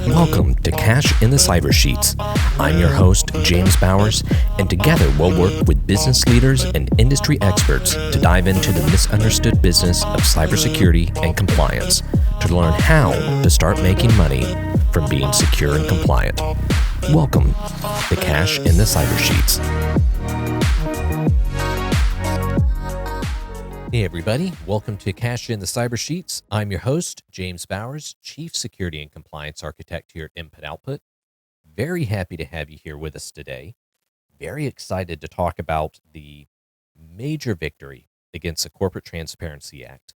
Welcome to Cash in the Cyber Sheets. I'm your host, James Bowers, and together we'll work with business leaders and industry experts to dive into the misunderstood business of cybersecurity and compliance to learn how to start making money from being secure and compliant. Welcome to Cash in the Cyber Sheets. Hey everybody, welcome to Cash in the Cyber Sheets. I'm your host, James Bowers, Chief Security and Compliance Architect here at Input Output. Very happy to have you here with us today. Very excited to talk about the major victory against the Corporate Transparency Act.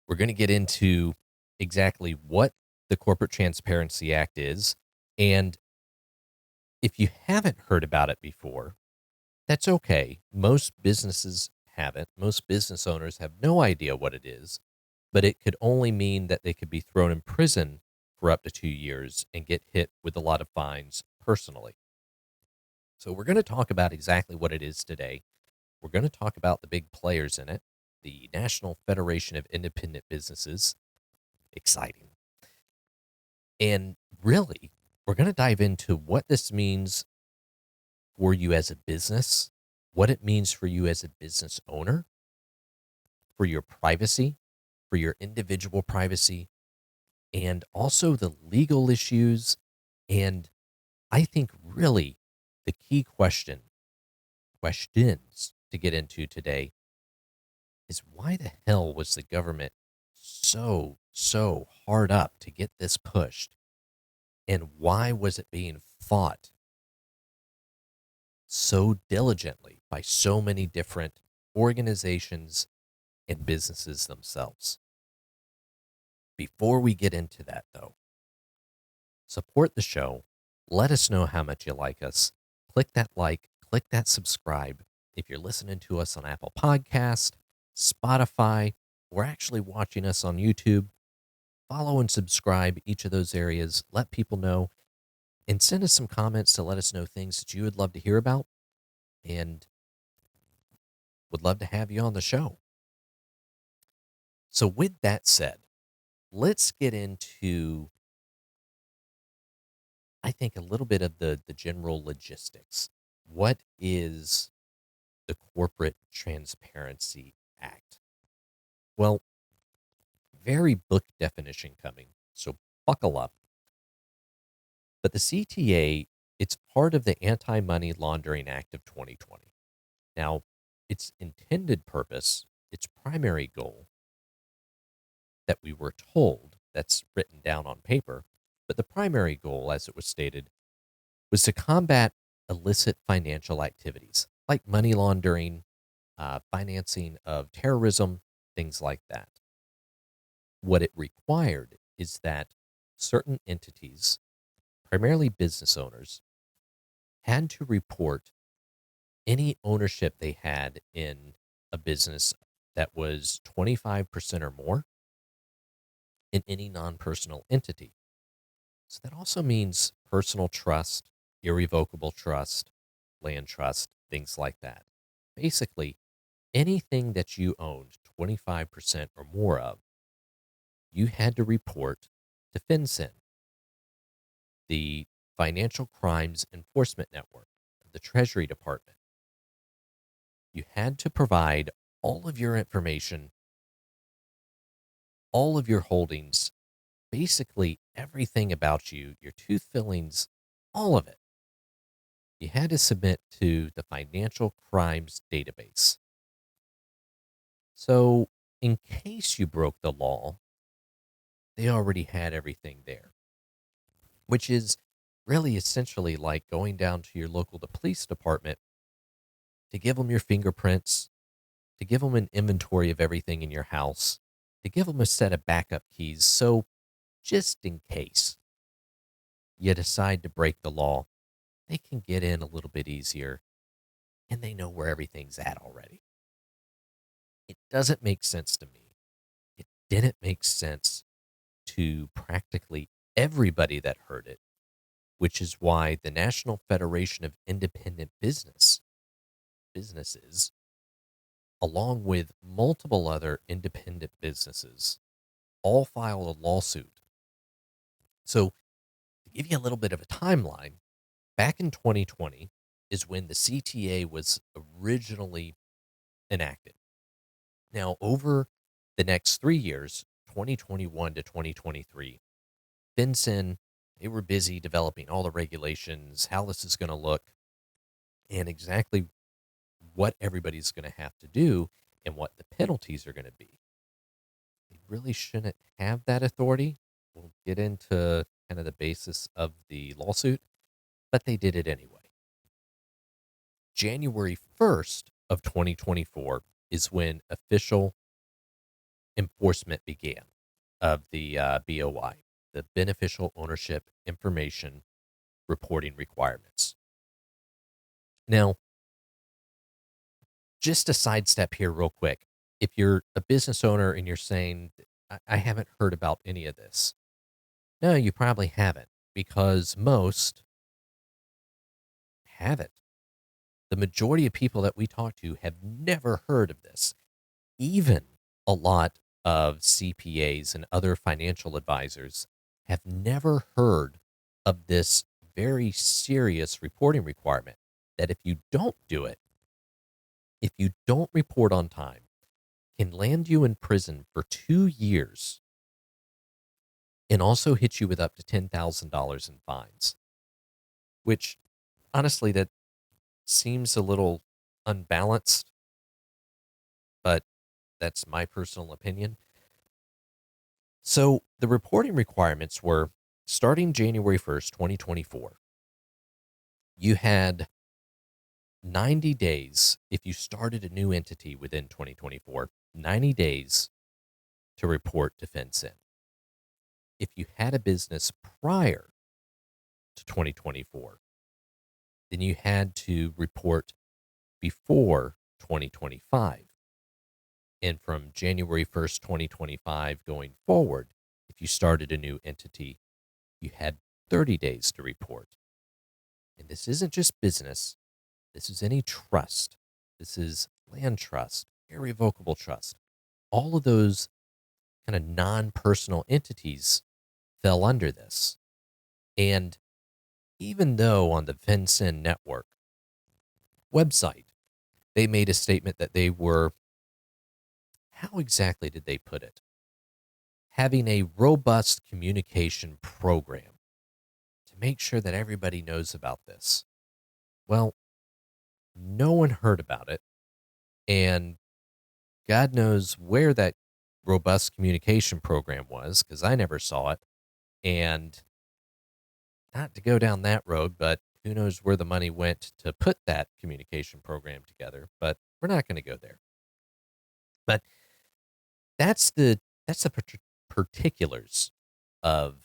We're going to get into exactly what the Corporate Transparency Act is, and if you haven't heard about it before, that's okay. Most businesses haven't. Most business owners have no idea what it is, but it could only mean that they could be thrown in prison for up to 2 years and get hit with a lot of fines personally. So we're going to talk about exactly what it is today. We're going to talk about the big players in it, the National Federation of Independent Businesses. Exciting. And really, we're going to dive into what this means for you as a business, what it means for you as a business owner, for your privacy, for your individual privacy, and also the legal issues. And I think really the key questions to get into today is why the hell was the government so hard up to get this pushed? And why was it being fought so diligently by so many different organizations and businesses themselves? Before we get into that, though, support the show. Let us know how much you like us. Click that like, click that subscribe. If you're listening to us on Apple Podcast, Spotify, or actually watching us on YouTube, follow and subscribe each of those areas. Let people know. And send us some comments to let us know things that you would love to hear about and would love to have you on the show. So with that said, let's get into, I think, a little bit of the general logistics. What is the Corporate Transparency Act? Well, very book definition coming, so buckle up. But the CTA, it's part of the Anti-Money Laundering Act of 2020. Now, its intended purpose, its primary goal that we were told, that's written down on paper, but the primary goal, as it was stated, was to combat illicit financial activities like money laundering, financing of terrorism, things like that. What it required is that certain entities, primarily business owners, had to report any ownership they had in a business that was 25% or more in any non-personal entity. So that also means personal trust, irrevocable trust, land trust, things like that. Basically, anything that you owned 25% or more of, you had to report to FinCEN, the Financial Crimes Enforcement Network of the Treasury Department. You had to provide all of your information, all of your holdings, basically everything about you, your tooth fillings, all of it. You had to submit to the Financial Crimes Database. So, in case you broke the law, they already had everything there, which is really essentially like going down to your local police department to give them your fingerprints, to give them an inventory of everything in your house, to give them a set of backup keys. So just in case you decide to break the law, they can get in a little bit easier and they know where everything's at already. It doesn't make sense to me. It didn't make sense to practically everybody that heard it, which is why the National Federation of Independent Businesses, along with multiple other independent businesses, all filed a lawsuit So, to give you a little bit of a timeline, back in 2020 is when the CTA was originally enacted. Now, over the next 3 years, 2021 to 2023, FinCEN, they were busy developing all the regulations, how this is going to look, and exactly what everybody's going to have to do and what the penalties are going to be. They really shouldn't have that authority. We'll get into kind of the basis of the lawsuit, but they did it anyway. January 1st of 2024 is when official enforcement began of the BOI, the Beneficial Ownership Information Reporting Requirements. Now, just a sidestep here, real quick. If you're a business owner and you're saying, I haven't heard about any of this, no, you probably haven't, because most haven't. The majority of people that we talk to have never heard of this. Even a lot of CPAs and other financial advisors have never heard of this very serious reporting requirement that if you don't do it, if you don't report on time, can land you in prison for 2 years and also hit you with up to $10,000 in fines, which honestly, that seems a little unbalanced, but that's my personal opinion. So the reporting requirements were starting January 1st, 2024. You had 90 days if you started a new entity within 2024, 90 days to report to FinCEN. If you had a business prior to 2024, then you had to report before 2025. And from January 1st, 2025 going forward, if you started a new entity, you had 30 days to report. And this isn't just business. This is any trust. This is land trust, irrevocable trust. All of those kind of non-personal entities fell under this. And even though on the FinCEN network website, they made a statement that they were, how exactly did they put it? Having a robust communication program to make sure that everybody knows about this. Well, no one heard about it. And God knows where that robust communication program was, because I never saw it. And not to go down that road, but who knows where the money went to put that communication program together. But we're not going to go there. But that's the particulars of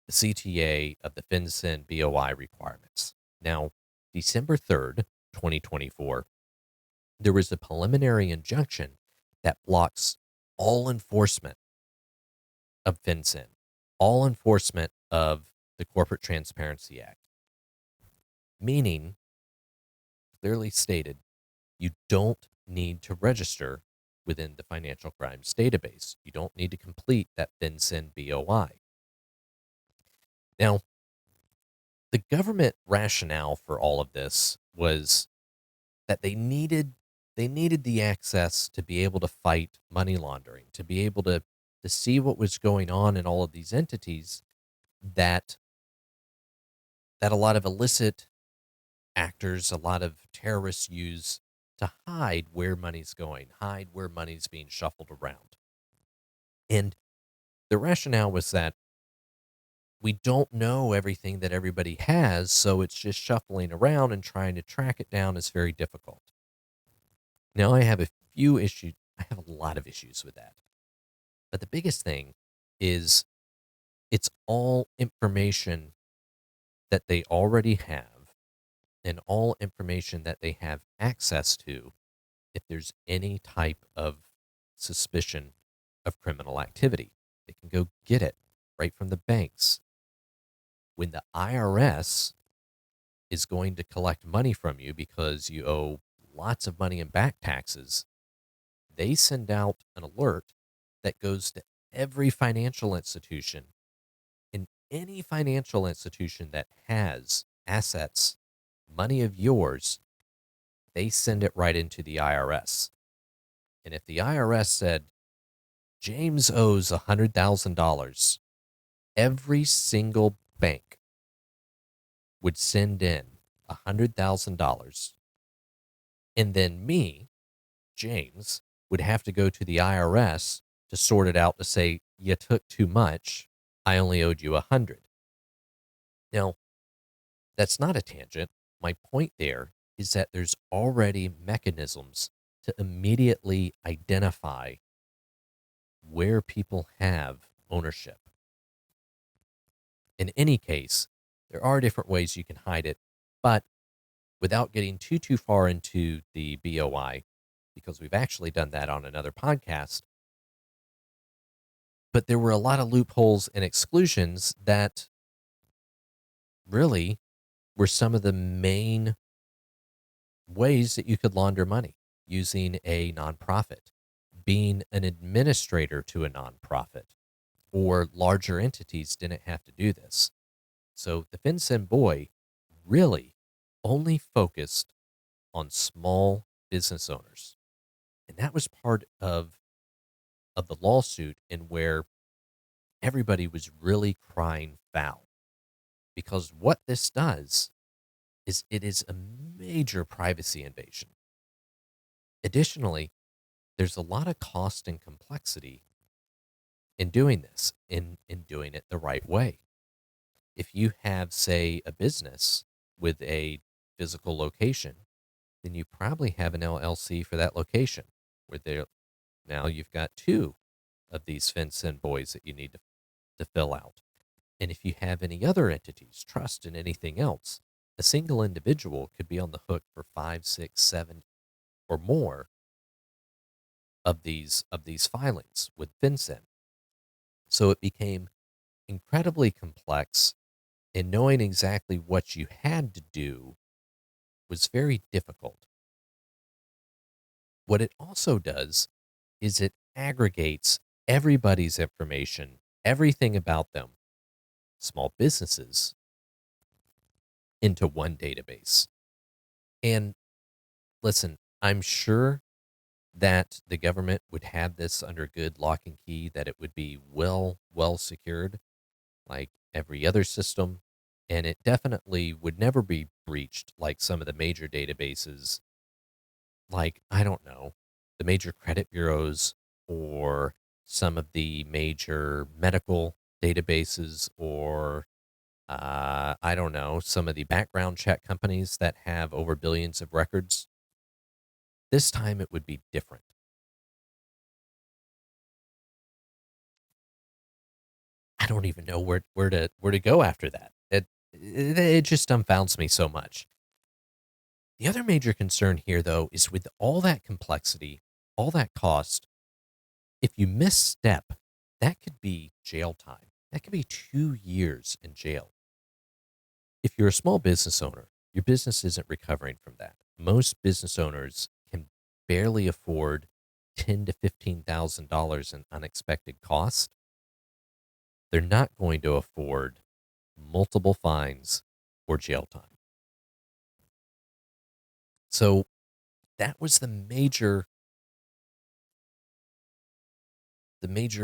the CTA of the FinCEN BOI requirements. Now, December 3rd, 2024, there was a preliminary injunction that blocks all enforcement of FinCEN, all enforcement of the Corporate Transparency Act, meaning, clearly stated, you don't need to register within the financial crimes database. You don't need to complete that FinCEN BOI. Now, the government rationale for all of this was that they needed the access to be able to fight money laundering, to be able to see what was going on in all of these entities that a lot of illicit actors, a lot of terrorists use to hide where money's going, hide where money's being shuffled around. And the rationale was that we don't know everything that everybody has, so it's just shuffling around, and trying to track it down is very difficult. Now, I have a few issues. I have a lot of issues with that. But the biggest thing is it's all information that they already have, and all information that they have access to if there's any type of suspicion of criminal activity. They can go get it right from the banks. When the IRS is going to collect money from you because you owe lots of money in back taxes, they send out an alert that goes to every financial institution any financial institution that has assets, money of yours, they send it right into the IRS. And if the IRS said, James owes $100,000, every single bank would send in $100,000. And then me, James, would have to go to the IRS to sort it out to say, you took too much. I only owed you 100. Now, that's not a tangent. My point there is that there's already mechanisms to immediately identify where people have ownership. In any case, there are different ways you can hide it, but without getting too far into the BOI, because we've actually done that on another podcast, but there were a lot of loopholes and exclusions that really were some of the main ways that you could launder money using a nonprofit, being an administrator to a nonprofit, or larger entities didn't have to do this. So the FinCEN BOI really only focused on small business owners. And that was part of the lawsuit, and where everybody was really crying foul. Because what this does is it is a major privacy invasion. Additionally, there's a lot of cost and complexity in doing this, in doing it the right way. If you have, say, a business with a physical location, then you probably have an LLC for that location, where there now you've got two of these FinCEN BOIs that you need to fill out. And if you have any other entities, trust, and anything else, a single individual could be on the hook for 5, 6, 7, or more of these filings with FinCEN. So it became incredibly complex, and knowing exactly what you had to do was very difficult. What it also does is it aggregates everybody's information, everything about them, small businesses, into one database. And listen, I'm sure that the government would have this under good lock and key, that it would be well secured like every other system. And it definitely would never be breached like some of the major databases, like, I don't know, the major credit bureaus, or some of the major medical databases, or I don't know, some of the background check companies that have over billions of records. This time it would be different. I don't even know where to go after that. It just dumbfounds me so much. The other major concern here, though, is with all that complexity, all that cost, if you misstep, that could be jail time. That could be 2 years in jail. If you're a small business owner, your business isn't recovering from that. Most business owners can barely afford $10,000 to $15,000 in unexpected cost. They're not going to afford multiple fines or jail time. So that was the major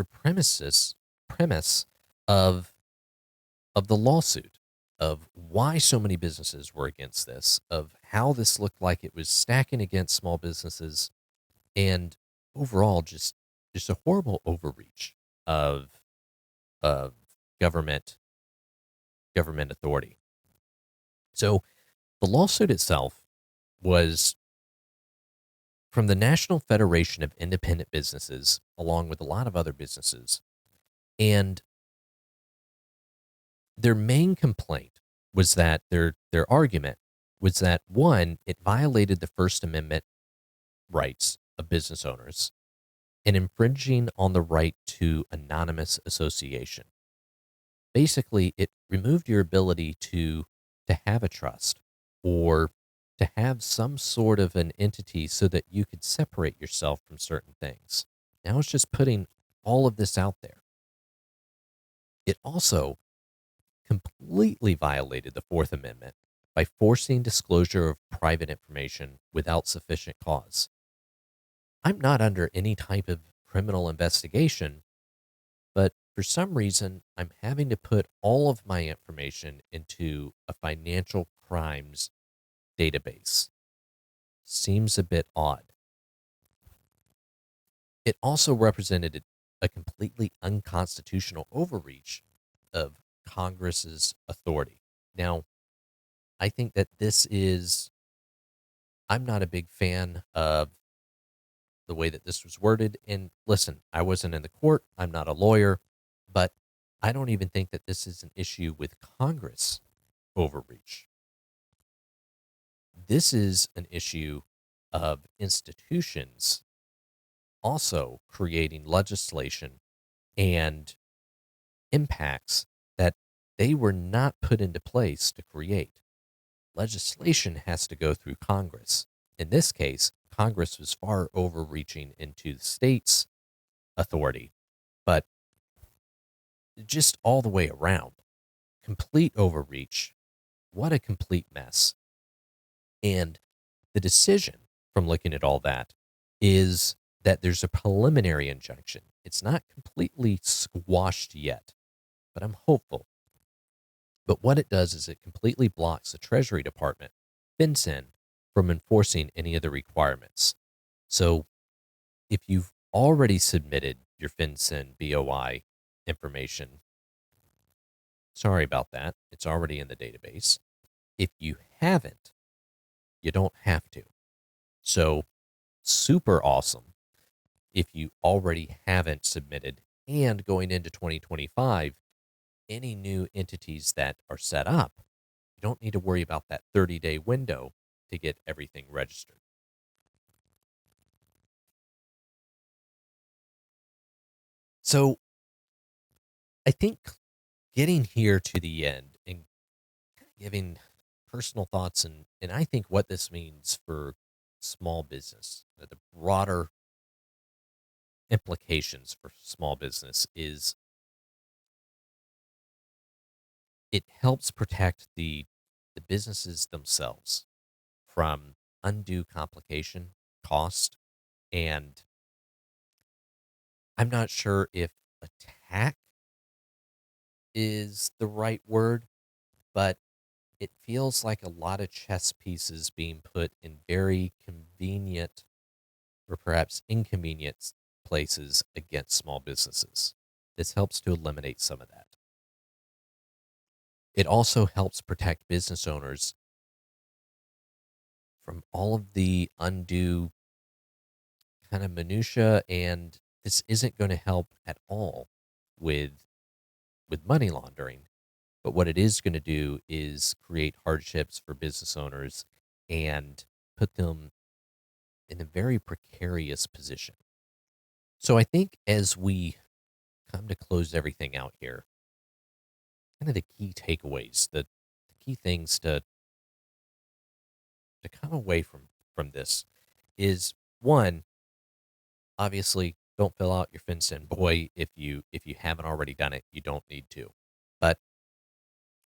premise of the lawsuit, of why so many businesses were against this, of how this looked like it was stacking against small businesses, and overall just a horrible overreach of of government government authority. So the lawsuit itself was from the National Federation of Independent Businesses, along with a lot of other businesses. And their main complaint was that their argument was that, one, it violated the First Amendment rights of business owners and infringing on the right to anonymous association. Basically, it removed your ability to have a trust, or to have some sort of an entity so that you could separate yourself from certain things. Now it's just putting all of this out there. It also completely violated the Fourth Amendment by forcing disclosure of private information without sufficient cause. I'm not under any type of criminal investigation, but for some reason, I'm having to put all of my information into a financial crimes database. Seems a bit odd. It also represented a completely unconstitutional overreach of Congress's authority. Now, I think that I'm not a big fan of the way that this was worded. And listen, I wasn't in the court, I'm not a lawyer, but I don't even think that this is an issue with Congress overreach. This is an issue of institutions also creating legislation and impacts that they were not put into place to create. Legislation has to go through Congress. In this case, Congress was far overreaching into the state's authority, but just all the way around. Complete overreach. What a complete mess. And the decision from looking at all that is that there's a preliminary injunction. It's not completely squashed yet, but I'm hopeful. But what it does is it completely blocks the Treasury Department, FinCEN, from enforcing any of the requirements. So if you've already submitted your FinCEN BOI information, sorry about that. It's already in the database. If you haven't, you don't have to. So super awesome if you already haven't submitted, and going into 2025, any new entities that are set up, you don't need to worry about that 30-day window to get everything registered. So I think getting here to the end and giving personal thoughts and I think what this means for small business, the broader implications for small business is it helps protect the businesses themselves from undue complication, cost, and I'm not sure if attack is the right word, but it feels like a lot of chess pieces being put in very convenient or perhaps inconvenient places against small businesses. This helps to eliminate some of that. It also helps protect business owners from all of the undue kind of minutia, and this isn't going to help at all with money laundering. But what it is going to do is create hardships for business owners and put them in a very precarious position. So I think as we come to close everything out here, kind of the key takeaways, the key things to come away from this is one, obviously don't fill out your FinCEN boy if you haven't already done it, you don't need to. But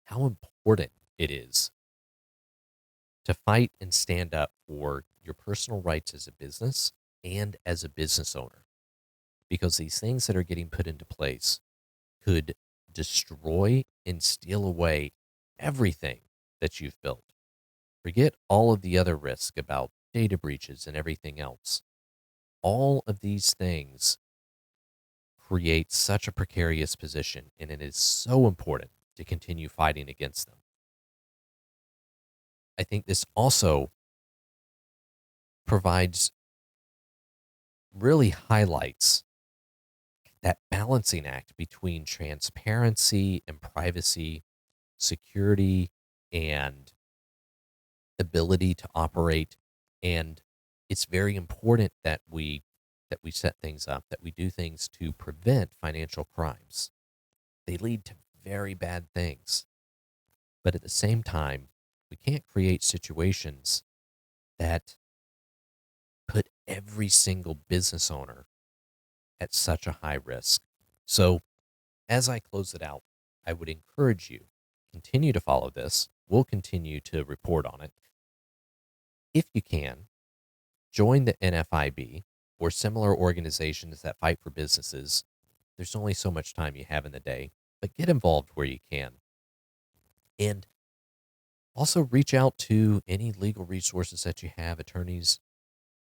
how important it is to fight and stand up for your personal rights as a business and as a business owner, because these things that are getting put into place could destroy and steal away everything that you've built. Forget all of the other risk about data breaches and everything else. All of these things create such a precarious position, and it is so important to continue fighting against them. I think this also provides, really highlights that balancing act between transparency and privacy, security and ability to operate. And it's very important that we set things up, that we do things to prevent financial crimes. They lead to very bad things. But at the same time, we can't create situations that put every single business owner at such a high risk. So, as I close it out, I would encourage you continue to follow this. We'll continue to report on it. If you can, join the NFIB or similar organizations that fight for businesses. There's only so much time you have in the day, but get involved where you can. And also reach out to any legal resources that you have, attorneys.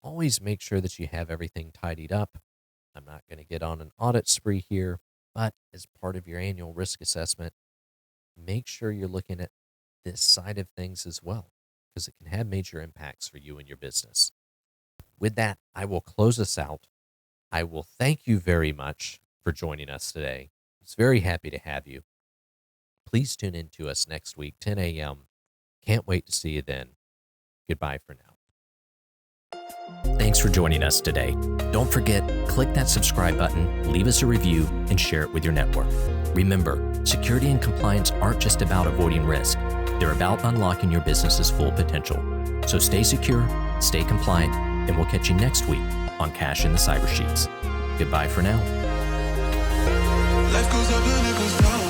Always make sure that you have everything tidied up. I'm not going to get on an audit spree here, but as part of your annual risk assessment, make sure you're looking at this side of things as well, because it can have major impacts for you and your business. With that, I will close us out. I will thank you very much for joining us today. I was very happy to have you. Please tune in to us next week, 10 a.m. Can't wait to see you then. Goodbye for now. Thanks for joining us today. Don't forget, click that subscribe button, leave us a review, and share it with your network. Remember, security and compliance aren't just about avoiding risk. They're about unlocking your business's full potential. So stay secure, stay compliant, and we'll catch you next week on Cash in the Cyber Sheets. Goodbye for now. Life goes up and it goes down.